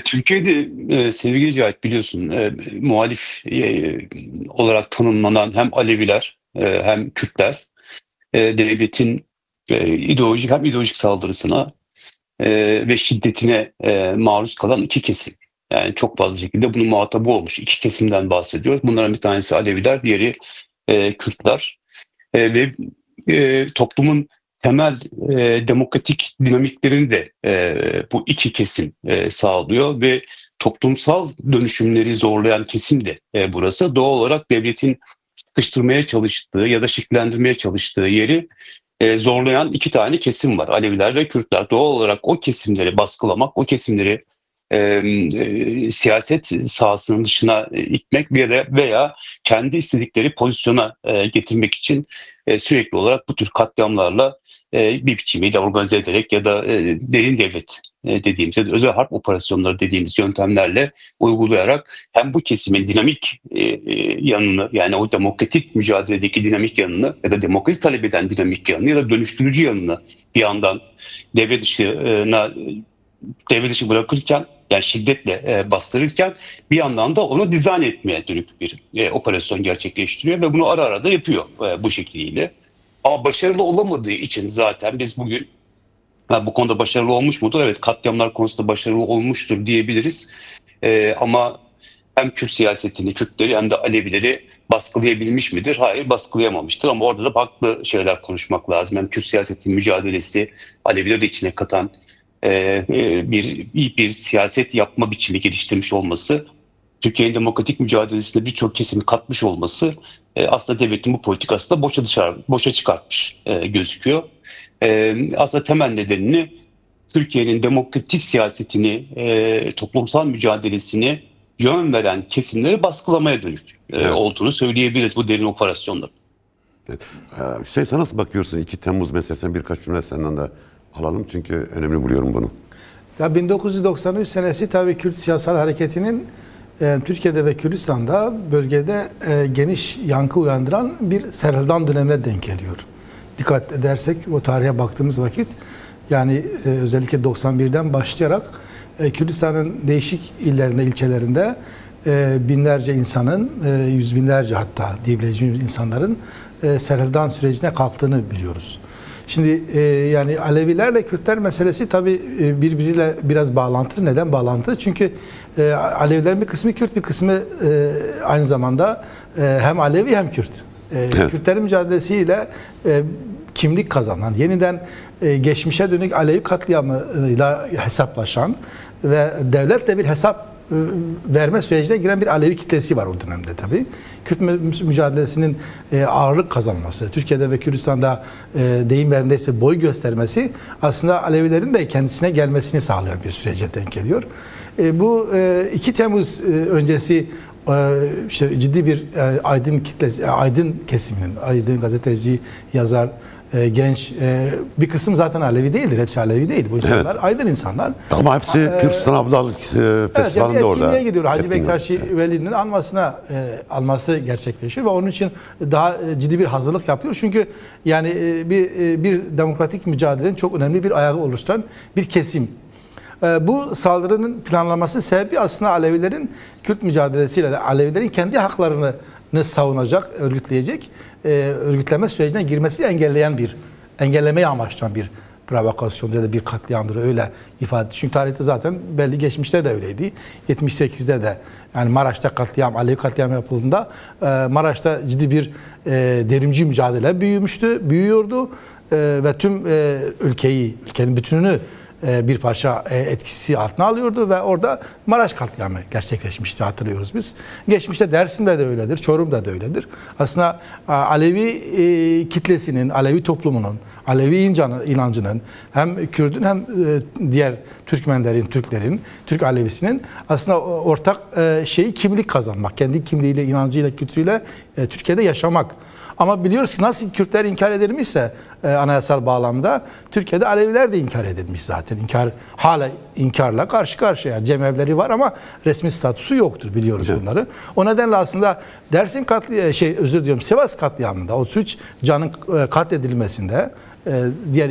Türkiye'de sevgili Cahit biliyorsun muhalif olarak tanımlanan hem Aleviler hem Kürtler devletin ideolojik saldırısına ve şiddetine maruz kalan iki kesim. Yani çok fazla şekilde bunun muhatabı olmuş iki kesimden bahsediyoruz. Bunların bir tanesi Aleviler, diğeri Kürtler. Ve toplumun temel demokratik dinamiklerini de bu iki kesim sağlıyor ve toplumsal dönüşümleri zorlayan kesim de burası. Doğal olarak devletin sıkıştırmaya çalıştığı ya da şekillendirmeye çalıştığı yeri zorlayan iki tane kesim var. Aleviler ve Kürtler. Doğal olarak o kesimleri baskılamak, o kesimleri siyaset sahasının dışına itmek veya kendi istedikleri pozisyona getirmek için sürekli olarak bu tür katliamlarla bir biçimiyle organize ederek ya da derin devlet dediğimiz ya da özel harp operasyonları dediğimiz yöntemlerle uygulayarak hem bu kesimin dinamik yanını, yani o demokratik mücadeledeki dinamik yanını ya da demokrasi talep eden dinamik yanını ya da dönüştürücü yanını bir yandan devre dışı bırakırken, yani şiddetle bastırırken, bir yandan da onu dizayn etmeye dönük bir operasyon gerçekleştiriyor ve bunu ara ara da yapıyor bu şekliyle. Ama başarılı olamadığı için zaten biz bugün bu konuda başarılı olmuş mudur? Evet, katliamlar konusunda başarılı olmuştur diyebiliriz. Ama hem Kürt siyasetini, Kürtleri hem de Alevileri baskılayabilmiş midir? Hayır, baskılayamamıştır. Ama orada da farklı şeyler konuşmak lazım. Hem Kürt siyasetinin mücadelesi, Alevileri de içine katan bir siyaset yapma biçimi geliştirmiş olması, Türkiye'nin demokratik mücadelesinde birçok kesimi katmış olması aslında devletin bu politikası da boşa çıkartmış gözüküyor. Aslında temel nedenini Türkiye'nin demokratik siyasetini, toplumsal mücadelesini yön veren kesimleri baskılamaya dönük olduğunu söyleyebiliriz bu derin operasyonlar. Evet. Hüseyin, sen nasıl bakıyorsun 2 Temmuz meselesine? Birkaç cümle senden de alalım çünkü önemli buluyorum bunu. Ya 1993 senesi tabii Kürt siyasal hareketinin Türkiye'de ve Kürdistan'da bölgede geniş yankı uyandıran bir serhildan dönemine denk geliyor. Dikkat edersek o tarihe baktığımız vakit, yani özellikle 91'den başlayarak Kürdistan'ın değişik illerinde, ilçelerinde binlerce insanın, yüz binlerce hatta diyebileceğimiz insanların serhildan sürecine kalktığını biliyoruz. Şimdi yani Alevilerle Kürtler meselesi tabii birbiriyle biraz bağlantılı. Neden bağlantılı? Çünkü Alevilerin bir kısmı Kürt, bir kısmı aynı zamanda hem Alevi hem Kürt. Evet. Kürtlerin mücadelesiyle kimlik kazanan, yeniden geçmişe dönük Alevi katliamıyla hesaplaşan ve devletle bir hesap verme sürecine giren bir Alevi kitlesi var o dönemde tabii. Kürt mücadelesinin ağırlık kazanması, Türkiye'de ve Kürdistan'da deyim yerindeyse boy göstermesi aslında Alevilerin de kendisine gelmesini sağlayan bir sürece denk geliyor. Bu 2 Temmuz öncesi işte ciddi bir aydın kitlesi, aydın kesiminin, aydın gazeteci, yazar, genç, bir kısım zaten Alevi değildir. Hepsi Alevi değil. Bu insanlar evet, aydın insanlar. Ama hepsi Kürdistan Abdallık Festivali'nde yani orada. Gidiyor. Hacı Bektaşi Veli'nin alması gerçekleşiyor ve onun için daha ciddi bir hazırlık yapıyor. Çünkü yani bir demokratik mücadelenin çok önemli bir ayağı oluşturan bir kesim. Bu saldırının planlaması sebebi aslında Alevilerin Kürt mücadelesiyle Alevilerin kendi haklarını savunacak, örgütleyecek, örgütleme sürecine girmesi engellemeyi amaçlayan bir provokasyondur ya da bir katliamdır, öyle ifade. Çünkü tarihte zaten belli, geçmişte de öyleydi. 78'de de yani Maraş'ta Alevi katliam yapıldığında Maraş'ta ciddi bir devrimci mücadele büyüyordu ve tüm ülkenin bütününü bir parça etkisi altına alıyordu ve orada Maraş katliamı gerçekleşmişti, hatırlıyoruz biz. Geçmişte Dersim'de de öyledir, Çorum'da da öyledir. Aslında Alevi kitlesinin, Alevi toplumunun, Alevi inancının hem Kürt'ün hem diğer Türklerin, Türk Alevisinin aslında ortak kimlik kazanmak, kendi kimliğiyle, inancıyla, kültürüyle Türkiye'de yaşamak. Ama biliyoruz ki nasıl Kürtler inkar edilmişse anayasal bağlamda Türkiye'de Aleviler de inkar edilmiş zaten. Hala inkarla karşı karşıya. Yani cemevleri var ama resmi statüsü yoktur, biliyoruz bunları. O nedenle aslında Dersim Sivas katliamında 33 canın katledilmesinde diğer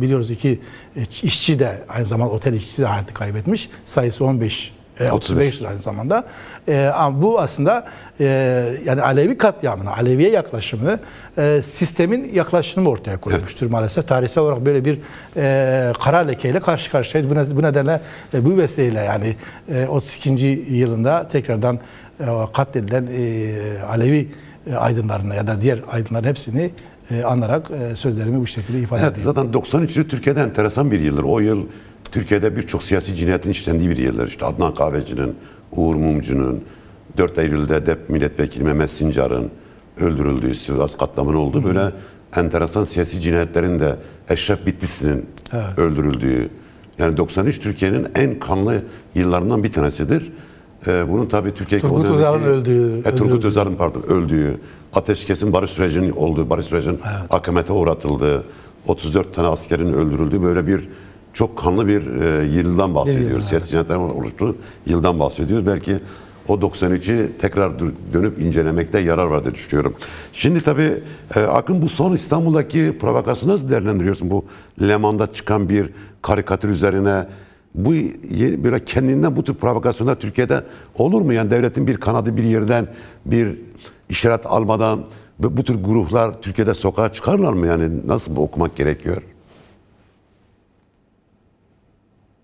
biliyoruz iki işçi de aynı zamanda otel işçisi de hayatı kaybetmiş. Sayısı 35 aynı zamanda. Ama bu aslında yani Alevi katliamını, Aleviye yaklaşımını sistemin yaklaşımını ortaya koymuştur maalesef. Tarihsel olarak böyle bir kara lekeyle karşı karşıyayız. Bu nedenle bu vesileyle yani 32. yılında tekrardan katledilen Alevi aydınlarına ya da diğer aydınların hepsini anarak sözlerimi bu şekilde ifade edeyim. Zaten 93. Türkiye'de enteresan bir yıldır. O yıl Türkiye'de birçok siyasi cinayetin işlendiği bir yıldır. İşte Adnan Kahveci'nin, Uğur Mumcu'nun, 4 Eylül'de DEP milletvekili Mehmet Sincar'ın öldürüldüğü, Sivas katliamının olduğu böyle enteresan siyasi cinayetlerin de Eşref Bitlisi'nin öldürüldüğü. Yani 93 Türkiye'nin en kanlı yıllarından bir tanesidir. Bunun tabii Türkiye Turgut Özal'ın öldüğü, ateşkesin barış sürecinin olduğu, barış sürecinin akamete uğratıldığı, 34 tane askerin öldürüldüğü böyle bir çok kanlı bir yıldan bahsediyoruz. Siyasi cinayetlerin oluştuğu yıldan bahsediyoruz. Belki o 93'ü tekrar dönüp incelemekte yarar var diye düşünüyorum. Şimdi tabii Akın, bu son İstanbul'daki provokasyonu nasıl değerlendiriyorsun? Bu Leman'da çıkan bir karikatür üzerine bu böyle kendinden bu tür provokasyonlar Türkiye'de olur mu? Yani devletin bir kanadı bir yerden bir işaret almadan bu tür gruplar Türkiye'de sokağa çıkarlar mı? Yani nasıl okumak gerekiyor?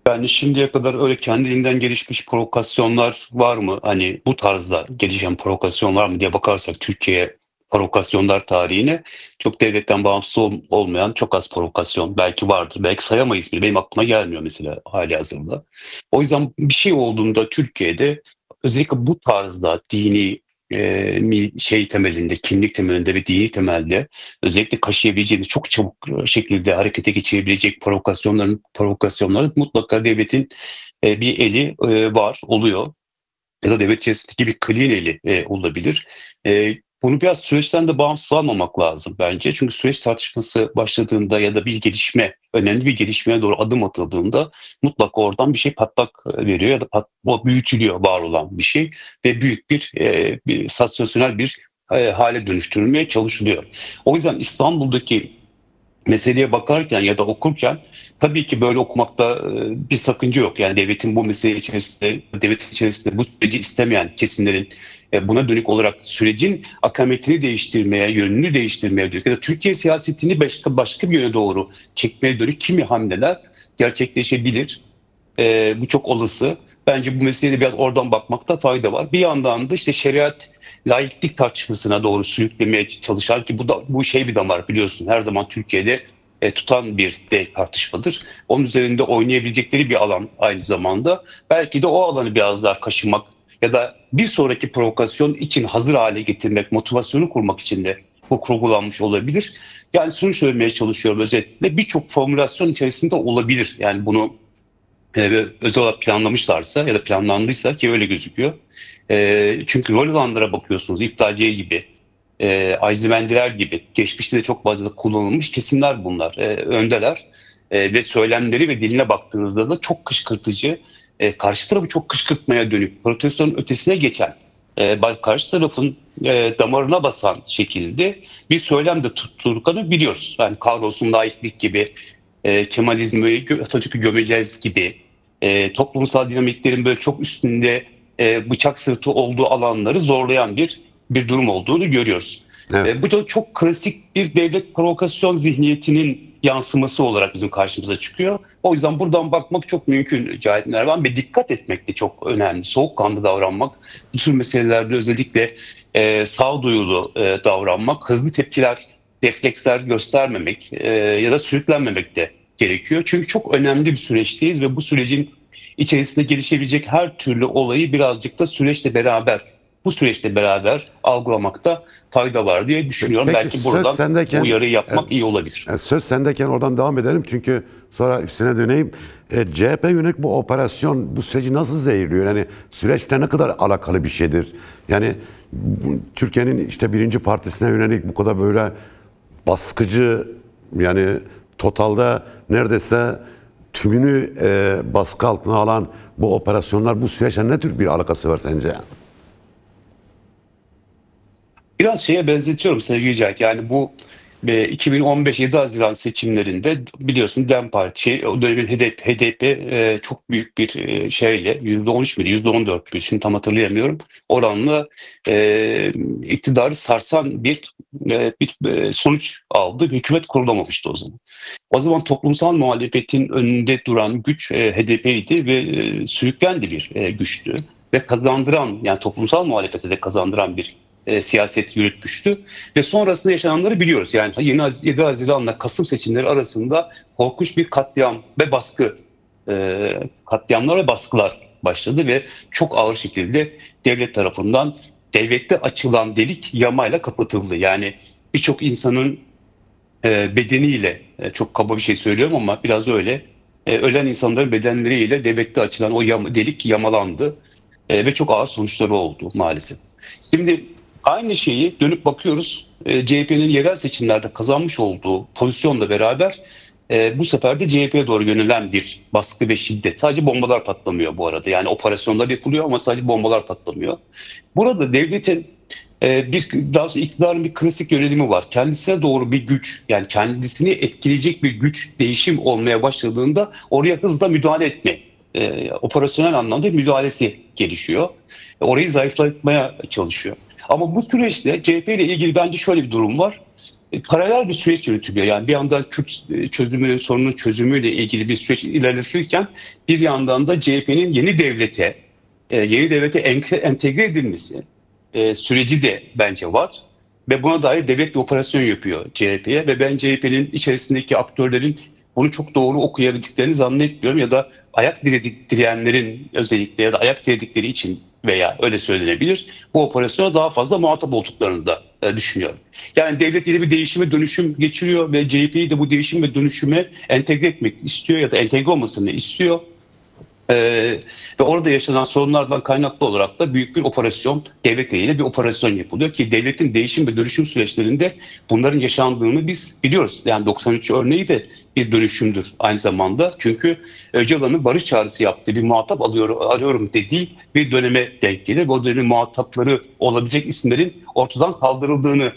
Yani şimdiye kadar öyle kendiliğinden gelişmiş provokasyonlar var mı? Hani bu tarzda gelişen provokasyonlar mı diye bakarsak Türkiye provokasyonlar tarihine çok devletten bağımsız olmayan çok az provokasyon belki vardır. Belki sayamayız bile. Benim aklıma gelmiyor mesela hali hazırda. O yüzden bir şey olduğunda Türkiye'de özellikle bu tarzda dini temelinde, kimlik temelinde ve dini temelde özellikle kaşıyabileceğiniz çok çabuk şekilde harekete geçirebilecek provokasyonların mutlaka devletin bir eli oluyor. Ya da devlet içerisindeki bir clean eli olabilir. Bunu biraz süreçten de bağımsız almamak lazım bence. Çünkü süreç tartışması başladığında ya da bir gelişme, önemli bir gelişmeye doğru adım atıldığında mutlaka oradan bir şey patlak veriyor ya da o büyütülüyor var olan bir şey ve büyük bir sansasyonel bir hale dönüştürülmeye çalışılıyor. O yüzden İstanbul'daki meseleye bakarken ya da okurken tabii ki böyle okumakta bir sakınca yok. Yani devletin bu mesele içerisinde, devlet içerisinde bu süreci istemeyen kesimlerin buna dönük olarak sürecin akametini değiştirmeye, yönünü değiştirmeye dönük ya da Türkiye siyasetini başka bir yöne doğru çekmeye dönük kimi hamleler gerçekleşebilir. Bu çok olası. Bence bu meseleye de biraz oradan bakmakta fayda var. Bir yandan da işte şeriat, laiklik tartışmasına doğru sürüklemeye çalışan ki bu bir damar biliyorsun. Her zaman Türkiye'de tutan bir tartışmadır. Onun üzerinde oynayabilecekleri bir alan aynı zamanda. Belki de o alanı biraz daha kaşımak ya da bir sonraki provokasyon için hazır hale getirmek, motivasyonu kurmak için de bu kurgulanmış olabilir. Yani şunu söylemeye çalışıyorum özetle birçok formülasyon içerisinde olabilir. Yani bunu özel olarak planlamışlarsa ya da planlandıysa ki öyle gözüküyor. Çünkü rol alanlara bakıyorsunuz. İptalciye gibi, Ayzimendiler gibi geçmişte de çok fazla kullanılmış kesimler bunlar. Öndeler ve söylemleri ve diline baktığınızda da çok kışkırtıcı, karşı tarafı çok kışkırtmaya dönük, protestonun ötesine geçen, karşı tarafın damarına basan şekilde bir söylem de tutturduklarını biliyoruz. Yani kahrolsun laiklik gibi, Kemalizmi, Atatürk'ü gömeceğiz gibi toplumsal dinamiklerin böyle çok üstünde bıçak sırtı olduğu alanları zorlayan bir durum olduğunu görüyoruz. Evet. Bu da çok klasik bir devlet provokasyon zihniyetinin yansıması olarak bizim karşımıza çıkıyor. O yüzden buradan bakmak çok mümkün Cahit Mervan ve dikkat etmek de çok önemli. Soğukkanlı davranmak, bu tür meselelerde özellikle sağduyulu davranmak, hızlı tepkiler, refleksler göstermemek ya da sürüklenmemek de gerekiyor. Çünkü çok önemli bir süreçteyiz ve bu sürecin içerisinde gelişebilecek her türlü olayı birazcık da süreçle beraber bu süreçte beraber algılamakta fayda var diye düşünüyorum. Peki Belki buradan uyarı yapmak iyi olabilir. Söz sendeyken oradan devam edelim çünkü sonra üstüne döneyim. CHP yönelik bu operasyon bu süreci nasıl zehirliyor? Yani süreçte ne kadar alakalı bir şeydir? Yani Türkiye'nin işte birinci partisine yönelik bu kadar böyle baskıcı, yani totalde neredeyse tümünü baskı altına alan bu operasyonlar bu süreçle ne tür bir alakası var sence? Biraz şeye benzetiyorum sevgili Cahit. Yani bu 2015 7 Haziran seçimlerinde biliyorsun DEM Parti o dönemin HDP çok büyük bir şeyle %13 müydü %14 müydü şimdi tam hatırlayamıyorum oranla iktidarı sarsan bir sonuç aldı. Bir hükümet kurulamamıştı o zaman. O zaman toplumsal muhalefetin önünde duran güç HDP'ydi ve sürüklendi bir güçtü ve kazandıran, yani toplumsal muhalefete de kazandıran bir siyaset yürütmüştü. Ve sonrasında yaşananları biliyoruz. Yani 7 Haziran'la Kasım seçimleri arasında korkunç bir katliam ve baskı, katliamlar ve baskılar başladı ve çok ağır şekilde devlet tarafından devlette açılan delik yamayla kapatıldı. Yani birçok insanın bedeniyle, çok kaba bir şey söylüyorum ama biraz öyle, ölen insanların bedenleriyle devlette açılan o delik yamalandı ve çok ağır sonuçları oldu maalesef. Şimdi aynı şeyi dönüp bakıyoruz. CHP'nin yerel seçimlerde kazanmış olduğu pozisyonla beraber bu sefer de CHP'ye doğru yönelen bir baskı ve şiddet. Sadece bombalar patlamıyor bu arada. Yani operasyonlar yapılıyor ama sadece bombalar patlamıyor. Burada devletin daha sonra iktidarın bir klasik yönelimi var. Kendisine doğru bir güç, yani kendisini etkileyecek bir güç değişim olmaya başladığında oraya hızla müdahale etme, operasyonel anlamda müdahalesi gelişiyor. Orayı zayıflatmaya çalışıyor. Ama bu süreçte CHP ile ilgili bence şöyle bir durum var. Paralel bir süreç yürütülüyor. Yani bir yandan Kürt sorunun çözümüyle ilgili bir süreç ilerletirken bir yandan da CHP'nin yeni devlete entegre edilmesi süreci de bence var. Ve buna dair devlet bir operasyon yapıyor CHP'ye ve ben CHP'nin içerisindeki aktörlerin bunu çok doğru okuyabildiklerini zannetmiyorum ya da ayak direyenlerin özellikle ya da ayak diredikleri için veya öyle söylenebilir bu operasyona daha fazla muhatap olduklarını da düşünüyorum. Yani devlet yeni bir değişime dönüşüm geçiriyor ve CHP'yi de bu değişim ve dönüşüme entegre etmek istiyor ya da entegre olmasını istiyor. Ve orada yaşanan sorunlardan kaynaklı olarak da büyük bir operasyon, devlet eliyle bir operasyon yapılıyor ki devletin değişim ve dönüşüm süreçlerinde bunların yaşandığını biz biliyoruz. Yani 93 örneği de bir dönüşümdür aynı zamanda. Çünkü Öcalan'ın barış çağrısı yaptığı bir muhatap arıyorum dediği bir döneme denk gelir. Bu dönemin muhatapları olabilecek isimlerin ortadan kaldırıldığını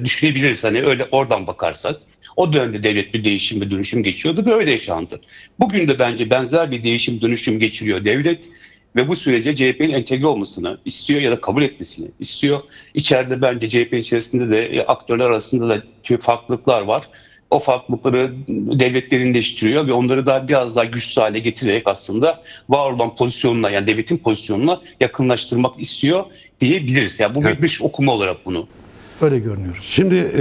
düşünebiliriz. Hani öyle oradan bakarsak. O dönemde devlet bir değişim ve dönüşüm geçiyordu ve öyle yaşandı. Bugün de bence benzer bir değişim dönüşüm geçiriyor devlet ve bu sürece CHP'nin entegre olmasını istiyor ya da kabul etmesini istiyor. İçeride bence CHP'nin içerisinde de aktörler arasında da farklılıklar var. O farklılıkları devlet derinleştiriyor ve onları da biraz daha güçlü hale getirerek aslında var olan pozisyonuna, yani devletin pozisyonuna yakınlaştırmak istiyor diyebiliriz. Yani bu bir okuma olarak bunu. Öyle görünüyor. Şimdi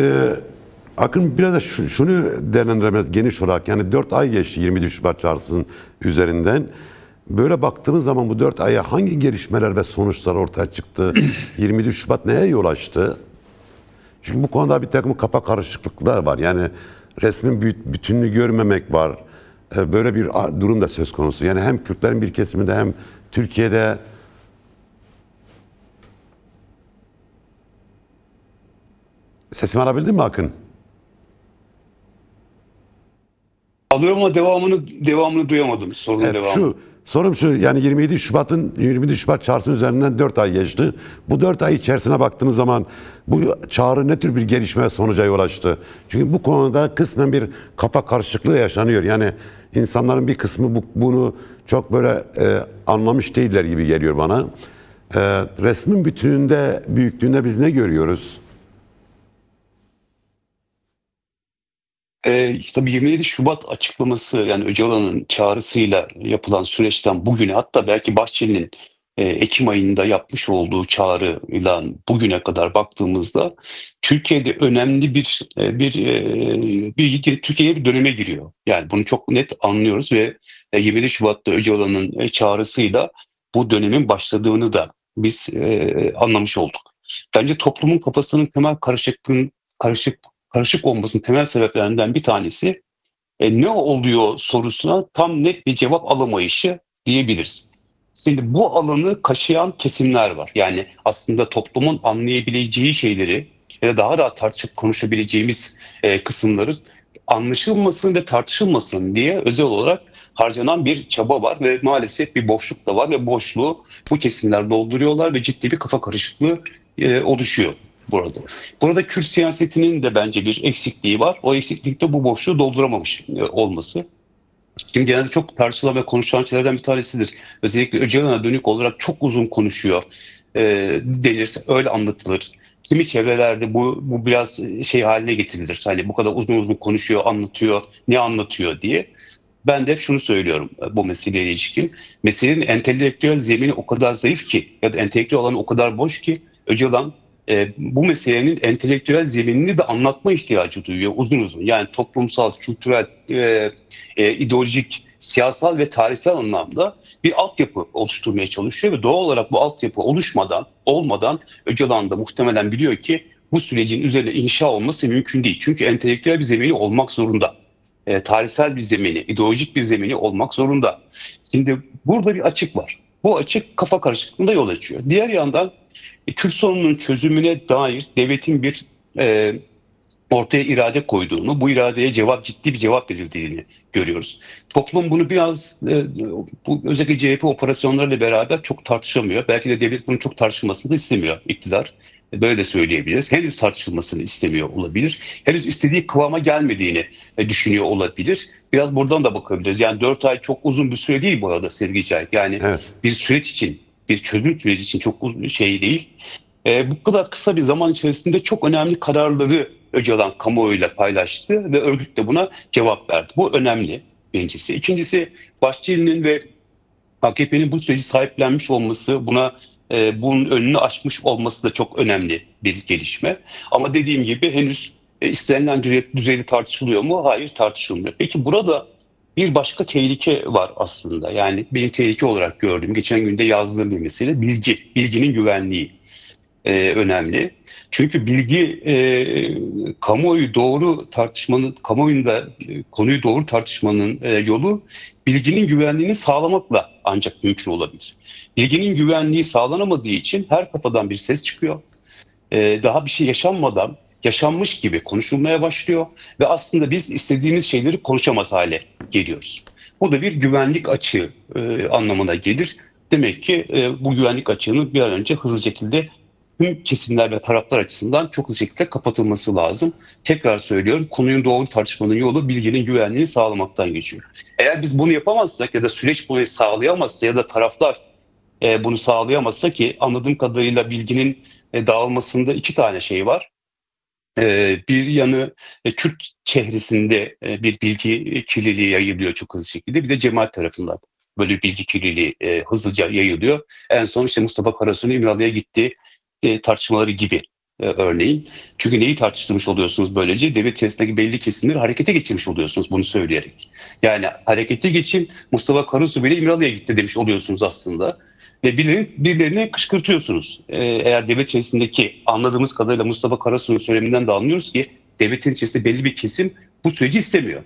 Akın biraz da şunu değerlendiremez geniş olarak, yani 4 ay geçti 27 Şubat çağrısının üzerinden. Böyle baktığımız zaman bu 4 aya hangi gelişmeler ve sonuçlar ortaya çıktı? 27 Şubat neye yol açtı? Çünkü bu konuda bir takım kafa karışıklıklar var. Yani resmin bütününü görmemek var. Böyle bir durum da söz konusu. Yani hem Kürtlerin bir kesiminde hem Türkiye'de sesimi alabildin mi Akın? Alıyorum ama devamını duyamadım. Sorunun Evet, devamı. Sorum şu, yani 27 Şubat çağrısının üzerinden 4 ay geçti. Bu 4 ay içerisine baktığımız zaman bu çağrı ne tür bir gelişme ve sonuca yol açtı? Çünkü bu konuda kısmen bir kafa karışıklığı yaşanıyor. Yani insanların bir kısmı bunu çok böyle anlamış değiller gibi geliyor bana. Resmin bütününde, büyüklüğünde biz ne görüyoruz? Tabii 27 Şubat açıklaması, yani Öcalan'ın çağrısıyla yapılan süreçten bugüne, hatta belki Bahçeli'nin Ekim ayında yapmış olduğu çağrıyla bugüne kadar baktığımızda Türkiye'de önemli Türkiye'ye bir döneme giriyor. Yani bunu çok net anlıyoruz ve 27 Şubat'ta Öcalan'ın çağrısıyla bu dönemin başladığını da biz anlamış olduk. Bence toplumun kafasının temel karışık olmasının temel sebeplerinden bir tanesi ne oluyor sorusuna tam net bir cevap alamayışı diyebiliriz. Şimdi bu alanı kaşıyan kesimler var. Yani aslında toplumun anlayabileceği şeyleri ya da daha tartışıp konuşabileceğimiz kısımları anlaşılmasın ve tartışılmasın diye özel olarak harcanan bir çaba var ve maalesef bir boşluk da var ve boşluğu bu kesimler dolduruyorlar ve ciddi bir kafa karışıklığı oluşuyor burada. Burada Kürt siyasetinin de bence bir eksikliği var. O eksiklikte bu boşluğu dolduramamış olması. Şimdi genelde çok tartışılan ve konuşulan şeylerden bir tanesidir. Özellikle Öcalan'a dönük olarak çok uzun konuşuyor e, denir, öyle anlatılır. Kimi çevrelerde bu biraz şey haline getirilir. Hani bu kadar uzun konuşuyor, anlatıyor, ne anlatıyor diye. Ben de hep şunu söylüyorum bu meseleyle ilişkin. Meselenin entelektüel zemini o kadar zayıf ki ya da entelektüel alanı o kadar boş ki Öcalan bu meselenin entelektüel zeminini de anlatma ihtiyacı duyuyor uzun. Yani toplumsal, kültürel, ideolojik, siyasal ve tarihsel anlamda bir altyapı oluşturmaya çalışıyor ve doğal olarak bu altyapı olmadan Öcalan da muhtemelen biliyor ki bu sürecin üzerine inşa olması mümkün değil. Çünkü entelektüel bir zemini olmak zorunda. Tarihsel bir zemini, ideolojik bir zemini olmak zorunda. Şimdi burada bir açık var. Bu açık kafa karışıklığına yol açıyor. Diğer yandan Kürt sorununun çözümüne dair devletin bir ortaya irade koyduğunu, bu iradeye ciddi bir cevap verildiğini görüyoruz. Toplum bunu biraz bu özellikle CHP operasyonlarıyla beraber çok tartışamıyor. Belki de devlet bunun çok tartışılmasını da istemiyor iktidar. Böyle de söyleyebiliriz. Henüz tartışılmasını istemiyor olabilir. Henüz istediği kıvama gelmediğini düşünüyor olabilir. Biraz buradan da bakabiliriz. Yani 4 ay çok uzun bir süre değil bu arada Sevgi Cahit. Yani Evet. bir süreç için, bir çözüm süreci için çok uzun şey değil. Bu kadar kısa bir zaman içerisinde çok önemli kararları Öcalan kamuoyuyla paylaştı ve örgüt de buna cevap verdi. Bu önemli birincisi. İkincisi Bahçeli'nin ve AKP'nin bu süreci sahiplenmiş olması, bunun önünü açmış olması da çok önemli bir gelişme. Ama dediğim gibi henüz istenilen düzeyde tartışılıyor mu? Hayır, tartışılmıyor. Peki burada bir başka tehlike var aslında. Yani benim tehlike olarak gördüğüm, geçen günde yazdığım bir mesele bilginin güvenliği önemli. Çünkü kamuoyunda konuyu doğru tartışmanın yolu bilginin güvenliğini sağlamakla ancak mümkün olabilir. Bilginin güvenliği sağlanamadığı için her kafadan bir ses çıkıyor. Daha bir şey yaşanmadan yaşanmış gibi konuşulmaya başlıyor ve aslında biz istediğimiz şeyleri konuşamaz hale geliyoruz. Bu da bir güvenlik açığı anlamına gelir. Demek ki bu güvenlik açığını bir an önce hızlı şekilde tüm kesimler ve taraflar açısından çok hızlı şekilde kapatılması lazım. Tekrar söylüyorum, konunun doğru tartışmanın yolu bilginin güvenliğini sağlamaktan geçiyor. Eğer biz bunu yapamazsak ya da süreç bunu sağlayamazsa ya da taraflar bunu sağlayamazsa, ki anladığım kadarıyla bilginin dağılmasında iki tane şey var. Bir yanı Kürt çehresinde bir bilgi kirliliği yayılıyor çok hızlı şekilde. Bir de cemaat tarafından böyle bir bilgi kirliliği hızlıca yayılıyor. En son işte Mustafa Karasu'nun İmralı'ya gittiği tartışmaları gibi örneğin. Çünkü neyi tartıştırmış oluyorsunuz böylece? Devlet içerisindeki belli kesimleri harekete geçirmiş oluyorsunuz bunu söyleyerek. Yani harekete geçin, Mustafa Karasu bile İmralı'ya gitti demiş oluyorsunuz aslında. Ve birilerini kışkırtıyorsunuz. Eğer devlet içerisindeki, anladığımız kadarıyla Mustafa Karasu'nun söyleminden de anlıyoruz ki devletin içerisinde belli bir kesim bu süreci istemiyor.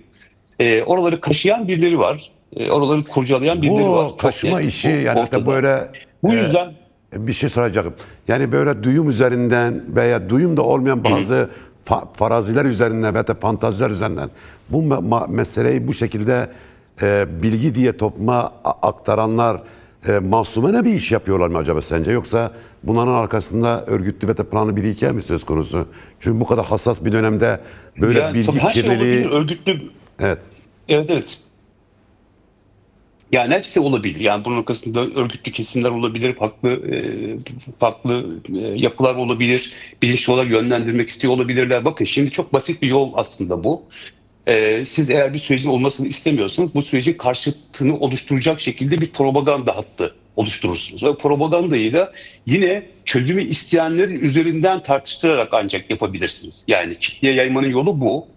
Oraları kaşıyan birileri var. Oraları kurcalayan birileri var. Bu kaşıma işi yani ortada. böyle Bu yüzden bir şey soracağım. Yani böyle duyum üzerinden veya duyum da olmayan bazı faraziler üzerinden veya da fantaziler üzerinden bu meseleyi bu şekilde bilgi diye topluma aktaranlar masumane bir iş yapıyorlar mı acaba sence? Yoksa bunların arkasında örgütlü ve de planlı bir hikaye mi söz konusu? Çünkü bu kadar hassas bir dönemde böyle yani, bilgi her şey kirliliği... olabilir, örgütlü. Evet. Evet. Yani hepsi olabilir. Yani bunun arkasında örgütlü kesimler olabilir, farklı yapılar olabilir, bilinçli olarak yönlendirmek istiyor olabilirler. Bakın şimdi çok basit bir yol aslında bu. Siz eğer bir sürecin olmasını istemiyorsanız bu sürecin karşıtını oluşturacak şekilde bir propaganda hattı oluşturursunuz. Ve propagandayı da yine çözümü isteyenlerin üzerinden tartıştırarak ancak yapabilirsiniz. Yani kitleye yaymanın yolu bu.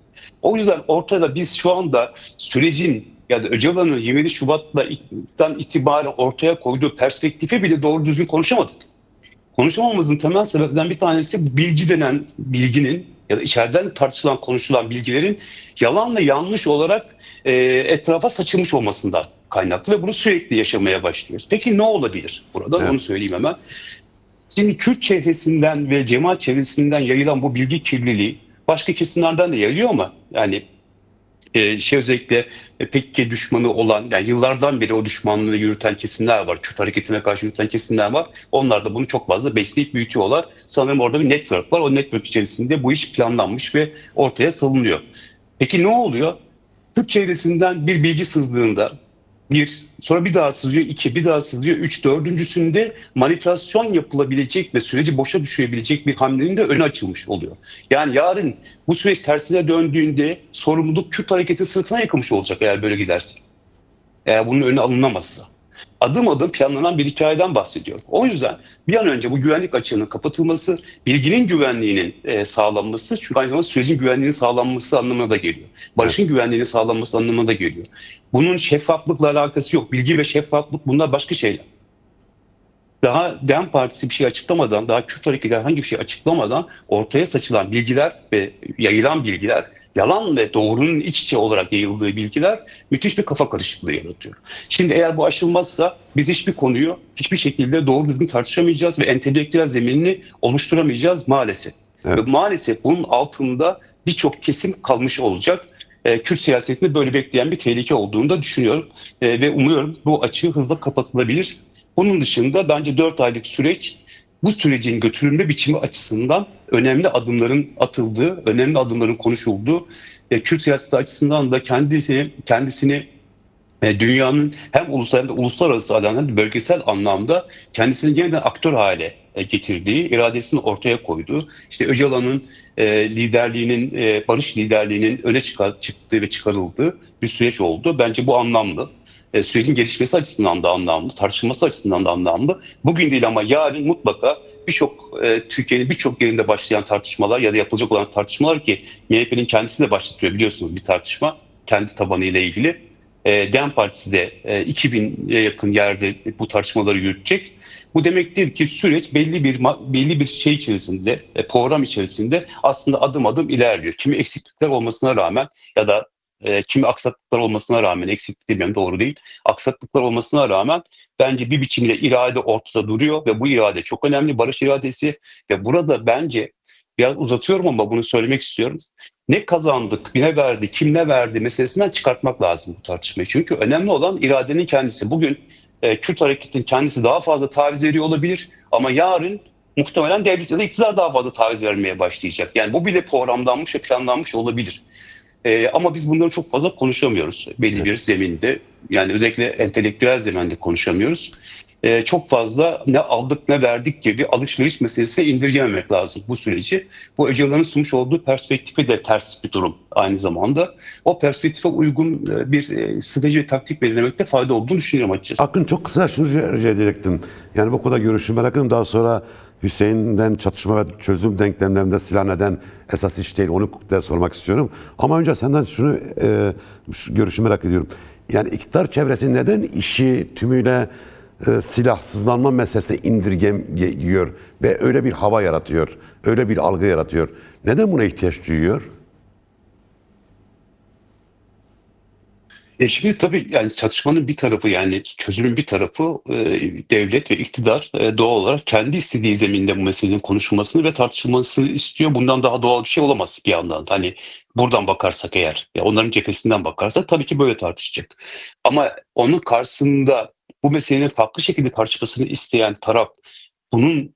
O yüzden ortada biz şu anda sürecin ya da Öcalan'ın 27 Şubat'tan itibaren ortaya koyduğu perspektifi bile doğru düzgün konuşamadık. Konuşamamamızın temel sebeplerinden bir tanesi bilgi denen bilginin ya da içeriden tartışılan, konuşulan bilgilerin yalan ve yanlış olarak etrafa saçılmış olmasından kaynaklı ve bunu sürekli yaşamaya başlıyoruz. Peki ne olabilir burada? Evet. Onu söyleyeyim hemen. Şimdi Kürt çevresinden ve cemaat çevresinden yayılan bu bilgi kirliliği başka kesimlerden de yayılıyor ama yani özellikle PKK düşmanı olan, yani yıllardan beri o düşmanlığı yürüten kesimler var. Kürt hareketine karşı yürüten kesimler var. Onlar da bunu çok fazla besleyip büyütüyorlar. Sanırım orada bir network var. O network içerisinde bu iş planlanmış ve ortaya salınıyor. Peki ne oluyor? Kürt çevresinden bir bilgi sızdığında sonra bir daha sızıyor, iki, bir daha sızıyor, üç, dördüncüsünde manipülasyon yapılabilecek ve süreci boşa düşürebilecek bir hamlenin de önü açılmış oluyor. Yani yarın bu süreç tersine döndüğünde sorumluluk Kürt hareketi sırtına yıkılmış olacak eğer böyle giderse. Eğer bunun önü alınamazsa. Adım adım planlanan bir hikayeden bahsediyorum. O yüzden bir an önce bu güvenlik açığının kapatılması, bilginin güvenliğinin sağlanması, çünkü aynı zamanda sürecin güvenliğinin sağlanması anlamına da geliyor. Barışın güvenliğinin sağlanması anlamına da geliyor. Bunun şeffaflıkla alakası yok. Bilgi ve şeffaflık bunlar başka şeyler. Daha DEM Partisi bir şey açıklamadan, daha Kürt hareketi herhangi bir şey açıklamadan ortaya saçılan bilgiler ve yayılan bilgiler, yalan ve doğrunun iç içe olarak yayıldığı bilgiler müthiş bir kafa karışıklığı yaratıyor. Şimdi eğer bu aşılmazsa biz hiçbir konuyu hiçbir şekilde doğru düzgün tartışamayacağız ve entelektüel zeminini oluşturamayacağız maalesef. Evet. Ve maalesef bunun altında birçok kesim kalmış olacak. Kürt siyasetinde böyle bekleyen bir tehlike olduğunu da düşünüyorum. Ve umuyorum bu açığı hızla kapatılabilir. Bunun dışında bence 4 aylık süreç bu sürecin götürülme biçimi açısından önemli adımların atıldığı, önemli adımların konuşulduğu, Kürt siyaseti açısından da kendisini dünyanın hem ulusal hem de uluslararası alanda hem de bölgesel anlamda kendisini yeniden aktör hale getirdiği, iradesini ortaya koyduğu, işte Öcalan'ın liderliğinin, barış liderliğinin öne çıktığı ve çıkarıldığı bir süreç oldu. Bence bu anlamlı. Sürecin gelişmesi açısından da anlamlı, tartışılması açısından da anlamlı. Bugün değil ama yarın mutlaka Türkiye'nin birçok yerinde başlayan tartışmalar ya da yapılacak olan tartışmalar ki MHP'nin kendisi de başlatıyor biliyorsunuz bir tartışma kendi tabanıyla ilgili. DEM Partisi de 2000'e yakın yerde bu tartışmaları yürütecek. Bu demektir ki süreç belli bir şey içerisinde, program içerisinde aslında adım adım ilerliyor. Kimi eksiklikler olmasına rağmen ya da kimi aksaklıklar olmasına rağmen, eksiklik demeyeyim doğru değil, aksaklıklar olmasına rağmen bence bir biçimde irade ortada duruyor ve bu irade çok önemli, barış iradesi ve burada bence biraz uzatıyorum ama bunu söylemek istiyorum. Ne kazandık, ne verdi, kim ne verdi meselesinden çıkartmak lazım bu tartışmayı. Çünkü önemli olan iradenin kendisi. Bugün Kürt hareketinin kendisi daha fazla taviz veriyor olabilir ama yarın muhtemelen devlet ya da iktidar daha fazla taviz vermeye başlayacak. Yani bu bile programlanmış ve planlanmış olabilir. Ama biz bunları çok fazla konuşamıyoruz belli bir zeminde. Yani özellikle entelektüel zeminde konuşamıyoruz. Çok fazla ne aldık ne verdik gibi bir alışveriş meselesine indirgememek lazım bu süreci. Bu Öcalan'ın sunmuş olduğu perspektife de ters bir durum aynı zamanda. O perspektife uygun bir strateji ve taktik belirlemekte fayda olduğunu düşünüyorum açıkçası. Akın çok kısa şunu rica edecektim. Yani bu kadar görüşü merak ediyorum. Daha sonra Hüseyin'den çatışma ve çözüm denklemlerinde silah neden esas iş değil onu da sormak istiyorum. Ama önce senden şu görüşü merak ediyorum. Yani iktidar çevresi neden işi tümüyle silahsızlanma meselesine indirgemiyor ve öyle bir hava yaratıyor, öyle bir algı yaratıyor. Neden buna ihtiyaç duyuyor? Şimdi tabii yani çatışmanın bir tarafı yani çözümün bir tarafı devlet ve iktidar doğal olarak kendi istediği zeminde bu meselenin konuşulmasını ve tartışılmasını istiyor. Bundan daha doğal bir şey olamaz bir yandan. Hani buradan bakarsak eğer, ya onların cephesinden bakarsak tabii ki böyle tartışacak. Ama onun karşısında bu meselenin farklı şekilde tartışmasını isteyen taraf bunun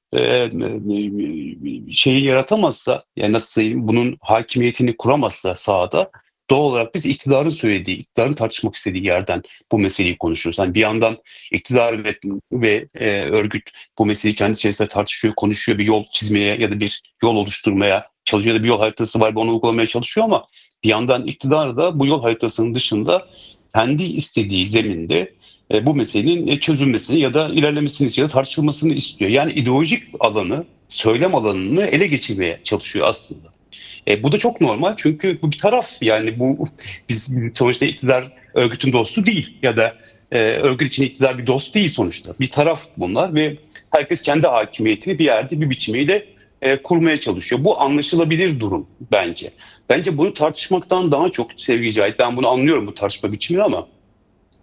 şeyi yaratamazsa, yani nasıl söyleyeyim, bunun hakimiyetini kuramazsa sahada doğal olarak biz iktidarın tartışmak istediği yerden bu meseleyi konuşuyoruz. Yani bir yandan iktidar ve örgüt bu meseleyi kendi içerisinde tartışıyor, konuşuyor, bir yol çizmeye ya da bir yol oluşturmaya çalışıyor da bir yol haritası var ve onu uygulamaya çalışıyor ama bir yandan iktidar da bu yol haritasının dışında kendi istediği zeminde bu meselenin çözülmesini ya da ilerlemesini ya da tartışılmasını istiyor. Yani ideolojik alanı, söylem alanını ele geçirmeye çalışıyor aslında. Bu da çok normal çünkü bu bir taraf, yani bu biz sonuçta iktidar örgütün dostu değil ya da örgüt için iktidar bir dost değil sonuçta. Bir taraf bunlar ve herkes kendi hakimiyetini bir yerde bir biçimiyle kurmaya çalışıyor. Bu anlaşılabilir durum bence. Bence bunu tartışmaktan daha çok, sevgili Cahit, ben bunu anlıyorum bu tartışma biçimini ama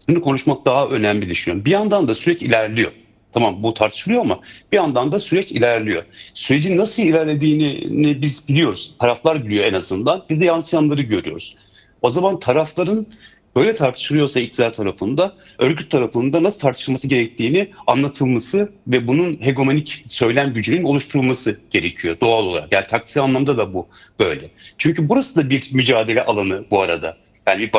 bunu konuşmak daha önemli düşünüyorum. Bir yandan da süreç ilerliyor. Tamam, bu tartışılıyor ama bir yandan da süreç ilerliyor. Sürecin nasıl ilerlediğini biz biliyoruz. Taraflar biliyor en azından. Biz de yansıyanları görüyoruz. O zaman tarafların böyle tartışılıyorsa iktidar tarafında, örgüt tarafında nasıl tartışılması gerektiğini anlatılması ve bunun hegemonik söylem gücünün oluşturulması gerekiyor doğal olarak. Yani taksi anlamda da bu böyle. Çünkü burası da bir mücadele alanı bu arada. Yani bir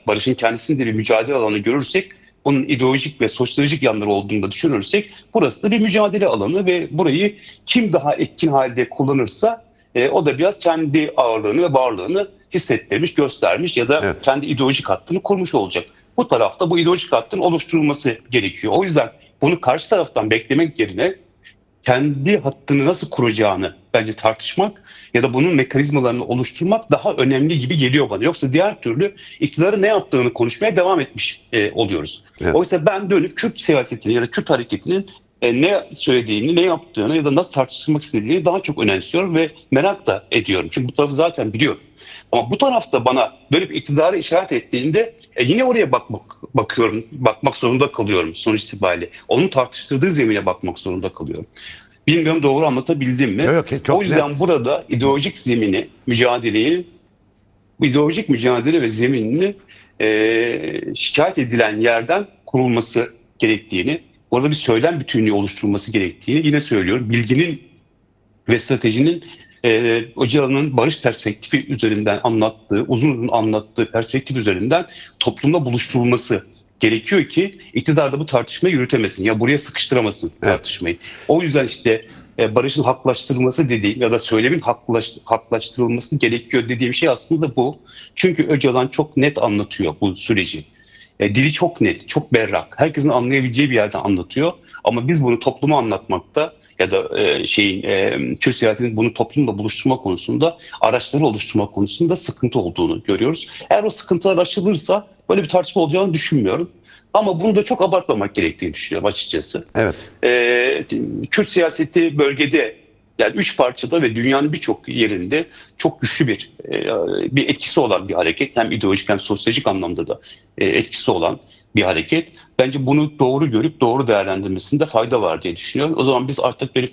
barışın kendisinde bir mücadele alanı görürsek, bunun ideolojik ve sosyolojik yanları olduğunu da düşünürsek, burası da bir mücadele alanı ve burayı kim daha etkin halde kullanırsa o da biraz kendi ağırlığını ve varlığını hissettirmiş, göstermiş ya da Evet. kendi ideolojik hattını kurmuş olacak. Bu tarafta bu ideolojik hattın oluşturulması gerekiyor. O yüzden bunu karşı taraftan beklemek yerine kendi hattını nasıl kuracağını bence tartışmak ya da bunun mekanizmalarını oluşturmak daha önemli gibi geliyor bana. Yoksa diğer türlü iktidarın ne yaptığını konuşmaya devam etmiş oluyoruz. Evet. Oysa ben dönüp Kürt siyasetini ya da Kürt hareketinin ne söylediğini, ne yaptığını ya da nasıl tartışılmak istediğini daha çok önemsiyorum ve merak da ediyorum. Çünkü bu tarafı zaten biliyorum. Ama bu tarafta bana böyle bir iktidarı işaret ettiğinde yine oraya bakmak zorunda kalıyorum sonuç itibariyle. Onun tartıştırdığı zemine bakmak zorunda kalıyorum. Bilmiyorum doğru anlatabildim mi? Yok, yok, çok O yüzden net. burada ideolojik mücadele ve zeminini şikayet edilen yerden kurulması gerektiğini, orada bir söylem bütünlüğü oluşturulması gerektiğini yine söylüyorum. Bilginin ve stratejinin Öcalan'ın barış perspektifi üzerinden anlattığı, uzun uzun anlattığı perspektif üzerinden toplumda buluşturulması gerekiyor ki iktidar da bu tartışmayı yürütemesin. Ya buraya sıkıştıramasın tartışmayı. O yüzden işte barışın haklaştırılması dediğim ya da söylemin haklaştırılması gerekiyor dediğim şey aslında bu. Çünkü Öcalan çok net anlatıyor bu süreci. Dili çok net, çok berrak. Herkesin anlayabileceği bir yerden anlatıyor. Ama biz bunu topluma anlatmakta ya da Kürt siyasetinin bunu toplumla buluşturma konusunda, araçları oluşturma konusunda sıkıntı olduğunu görüyoruz. Eğer o sıkıntılar aşılırsa böyle bir tartışma olacağını düşünmüyorum. Ama bunu da çok abartmamak gerektiğini düşünüyorum açıkçası. Evet. Kürt siyaseti bölgede, yani üç parçada ve dünyanın birçok yerinde çok güçlü bir etkisi olan bir hareket. Hem ideolojik hem sosyolojik anlamda da etkisi olan bir hareket. Bence bunu doğru görüp doğru değerlendirmesinde fayda var diye düşünüyorum. O zaman biz artık bir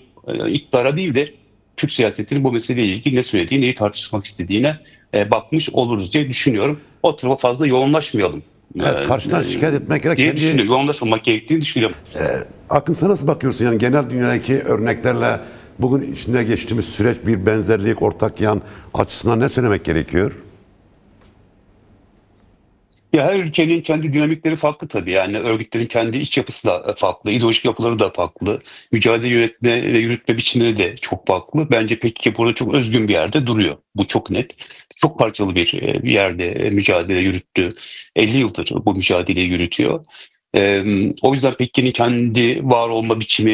iktidara değil de Türk siyasetinin bu meseleyle ilgili ne söylediği, neyi tartışmak istediğine bakmış oluruz diye düşünüyorum. O tarafa fazla yoğunlaşmayalım. Evet, karşıdan şikayet etmek gerek. Diye düşünüyorum. Yoğunlaşmamak gerektiğini düşünüyorum. Akın, sen nasıl bakıyorsun? Yani genel dünyadaki örneklerle bugün içinde geçtiğimiz süreç, bir benzerlik, ortak yan açısından ne söylemek gerekiyor? Ya her ülkenin kendi dinamikleri farklı tabii. Yani örgütlerin kendi iç yapısı da farklı, ideolojik yapıları da farklı. Mücadele yönetme ve yürütme biçimleri de çok farklı. Bence PKK burada çok özgün bir yerde duruyor. Bu çok net. Çok parçalı bir yerde mücadele yürüttü. 50 yıldır bu mücadeleyi yürütüyor. O yüzden PKK'nin kendi var olma biçimi,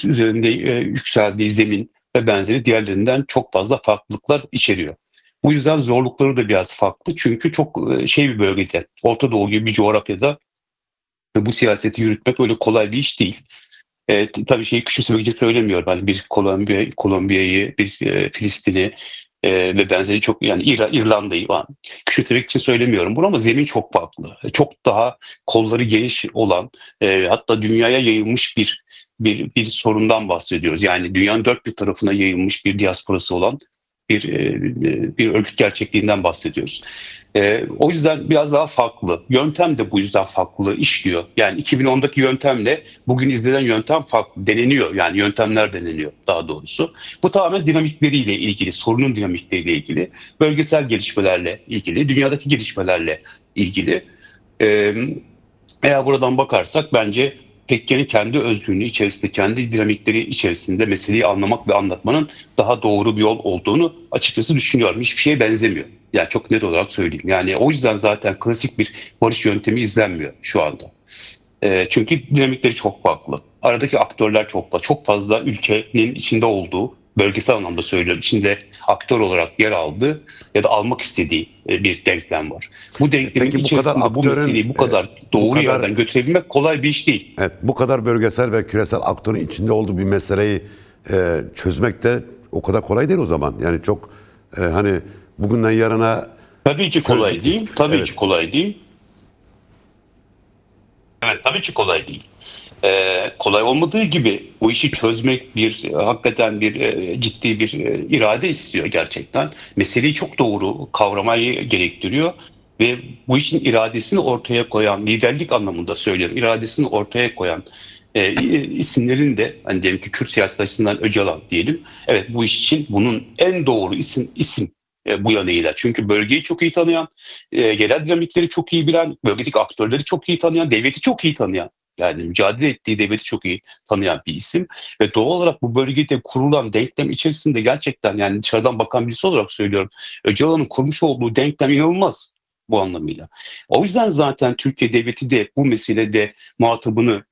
üzerinde yükseldiği zemin ve benzeri diğerlerinden çok fazla farklılıklar içeriyor. Bu yüzden zorlukları da biraz farklı. Çünkü çok bir bölgede, Orta Doğu gibi bir coğrafyada bu siyaseti yürütmek öyle kolay bir iş değil. Tabii küçümsemek için söylemiyorum. Yani bir Kolombiya'yı, bir Filistin'i ve benzeri çok, yani İrlanda'yı falan küçümsemek için söylemiyorum bunu ama zemin çok farklı. Çok daha kolları geniş olan, hatta dünyaya yayılmış bir sorundan bahsediyoruz. Yani dünyanın dört bir tarafına yayılmış bir diasporası olan bir örgüt gerçekliğinden bahsediyoruz. O yüzden biraz daha farklı. Yöntem de bu yüzden farklı işliyor. Yani 2010'daki yöntemle bugün izlenen yöntem farklı. Deneniyor, yani yöntemler deneniyor daha doğrusu. Bu tamamen dinamikleriyle ilgili, sorunun dinamikleriyle ilgili, bölgesel gelişmelerle ilgili, dünyadaki gelişmelerle ilgili. Eğer buradan bakarsak bence Tekke'nin kendi özgünlüğü içerisinde, kendi dinamikleri içerisinde meseleyi anlamak ve anlatmanın daha doğru bir yol olduğunu açıkçası düşünüyorum. Hiçbir şeye benzemiyor. Yani çok net olarak söyleyeyim. Yani o yüzden zaten klasik bir barış yöntemi izlenmiyor şu anda. Çünkü dinamikleri çok farklı. Aradaki aktörler çok fazla. Çok fazla ülkenin içinde olduğu Bölgesel anlamda söylüyorum. İçinde aktör olarak yer aldığı ya da almak istediği bir denklem var. Bu denklemin Peki bu kadar içerisinde bu aktörün, meseleyi bu kadar doğru kadar- yerden götürebilmek kolay bir iş değil. Evet, bu kadar bölgesel ve küresel aktörün içinde olduğu bir meseleyi çözmek de o kadar kolay değil o zaman. Yani çok hani bugünden yarına Tabii ki kolay çözdük. değil. Tabii Evet. ki kolay değil. Evet, tabii ki kolay değil. Kolay olmadığı gibi bu işi çözmek hakikaten ciddi bir irade istiyor gerçekten. Meseleyi çok doğru kavramayı gerektiriyor ve bu işin iradesini ortaya koyan, liderlik anlamında söylüyorum, iradesini ortaya koyan isimlerin de hani diyelim ki Kürt siyaseti açısından Öcalan diyelim. Evet, bu iş için bunun en doğru isim bu yanıyla. Çünkü bölgeyi çok iyi tanıyan, yerel dinamikleri çok iyi bilen, bölgedeki aktörleri çok iyi tanıyan, devleti çok iyi tanıyan, yani mücadele ettiği devleti çok iyi tanıyan bir isim. Ve doğal olarak bu bölgede kurulan denklem içerisinde gerçekten, yani dışarıdan bakan birisi olarak söylüyorum, Öcalan'ın kurmuş olduğu denklem inanılmaz bu anlamıyla. O yüzden zaten Türkiye devleti de bu meselede muhatabını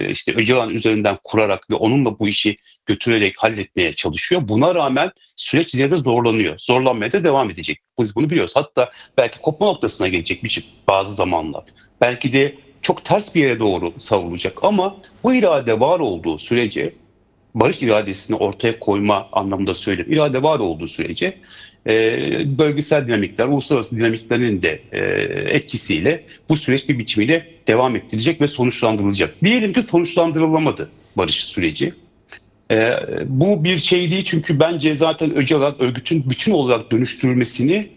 işte Öcalan üzerinden kurarak ve onunla bu işi götürerek halletmeye çalışıyor. Buna rağmen süreç yine de zorlanıyor. Zorlanmaya da devam edecek. Biz bunu biliyoruz. Hatta belki kopma noktasına gelecek bazı zamanlar. Belki de çok ters bir yere doğru savrulacak ama bu irade var olduğu sürece, barış iradesini ortaya koyma anlamında söylüyorum, İrade var olduğu sürece bölgesel dinamikler, uluslararası dinamiklerin de etkisiyle bu süreç bir biçimiyle devam ettirilecek ve sonuçlandırılacak. Diyelim ki sonuçlandırılamadı barış süreci. Bu bir şey değil, çünkü bence zaten Öcalan örgütün bütün olarak dönüştürülmesini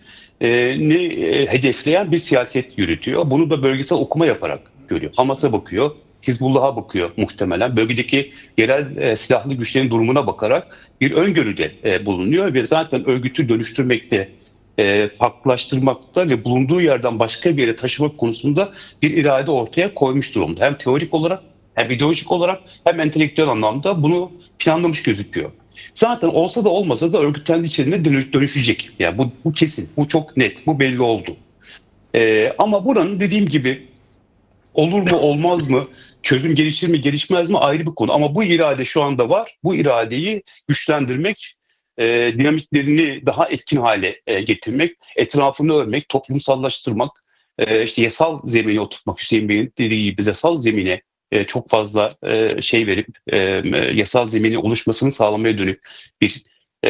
hedefleyen bir siyaset yürütüyor. Bunu da bölgesel okuma yaparak görüyor. Hamas'a bakıyor, Hizbullah'a bakıyor muhtemelen. Bölgedeki yerel silahlı güçlerin durumuna bakarak bir öngörüde bulunuyor ve zaten örgütü dönüştürmekte, farklılaştırmakta ve bulunduğu yerden başka bir yere taşımak konusunda bir irade ortaya koymuş durumda. Hem teorik olarak, hem ideolojik olarak, hem entelektüel anlamda bunu planlamış gözüküyor. Zaten olsa da olmasa da örgüt kendi içerisinde dönüşecek. Yani bu kesin, bu çok net, bu belli oldu. Ama buranın dediğim gibi olur mu olmaz mı, çözüm gelişir mi gelişmez mi ayrı bir konu. Ama bu irade şu anda var. Bu iradeyi güçlendirmek, dinamiklerini daha etkin hale getirmek, etrafını örmek, toplumsallaştırmak, işte yasal zemine oturtmak, Hüseyin Bey'in dediği gibi yasal zemine çok fazla şey verip yasal zemini oluşmasını sağlamaya dönük bir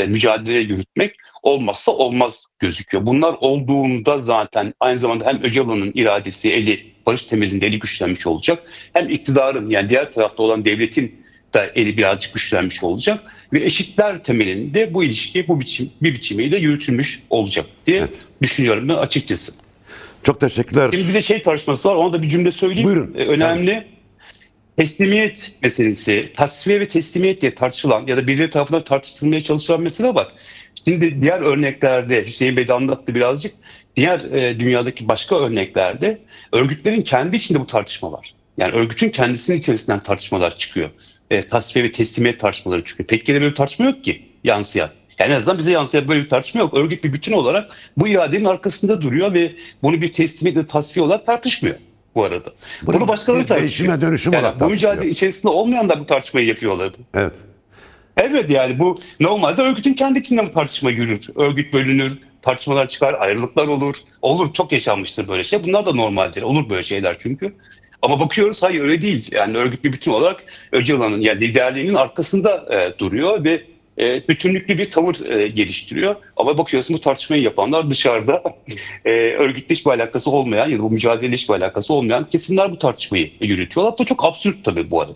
mücadele yürütmek olmazsa olmaz gözüküyor. Bunlar olduğunda zaten aynı zamanda hem Öcalan'ın iradesi, barış temelinde eli güçlenmiş olacak. Hem iktidarın, yani diğer tarafta olan devletin de eli birazcık güçlenmiş olacak ve eşitler temelinde bu ilişki bir biçimiyle yürütülmüş olacak diye düşünüyorum ben açıkçası. Çok teşekkürler. Şimdi bir de tartışması var, ona da bir cümle söyleyeyim. Buyurun. Önemli. Tamam. Teslimiyet meselesi, tasfiye ve teslimiyet diye tartışılan ya da birileri tarafından tartışılmaya çalışılan mesele var. Şimdi diğer örneklerde, Hüseyin Bey de anlattı birazcık, diğer dünyadaki başka örneklerde örgütlerin kendi içinde bu tartışma var. Yani örgütün kendisinin içerisinden tartışmalar çıkıyor. Tasfiye ve teslimiyet tartışmaları çıkıyor. Pekke'de böyle bir tartışma yok ki yansıyan. Yani en azından bize yansıyan böyle bir tartışma yok. Örgüt bir bütün olarak bu iradenin arkasında duruyor ve bunu bir teslimiyet ve tasfiye olarak tartışmıyor bu arada. Bunu başkaları tartışıyor. Değişime dönüşüm olarak Bu mücadele içerisinde olmayan da bu tartışmayı yapıyorlardı. Evet. Evet, yani bu normalde örgütün kendi içinde bu tartışma yürür. Örgüt bölünür, tartışmalar çıkar, ayrılıklar olur. Olur, çok yaşanmıştır böyle şey. Bunlar da normaldir. Olur böyle şeyler çünkü. Ama bakıyoruz hayır öyle değil. Yani örgüt bir bütün olarak Öcalan'ın, yani liderliğinin arkasında duruyor ve bütünlüklü bir tavır geliştiriyor. Ama bakıyorsun bu tartışmayı yapanlar dışarıda örgütle hiçbir alakası olmayan ya da bu mücadeleyle hiçbir alakası olmayan kesimler bu tartışmayı yürütüyorlar. Bu çok absürt tabii bu arada.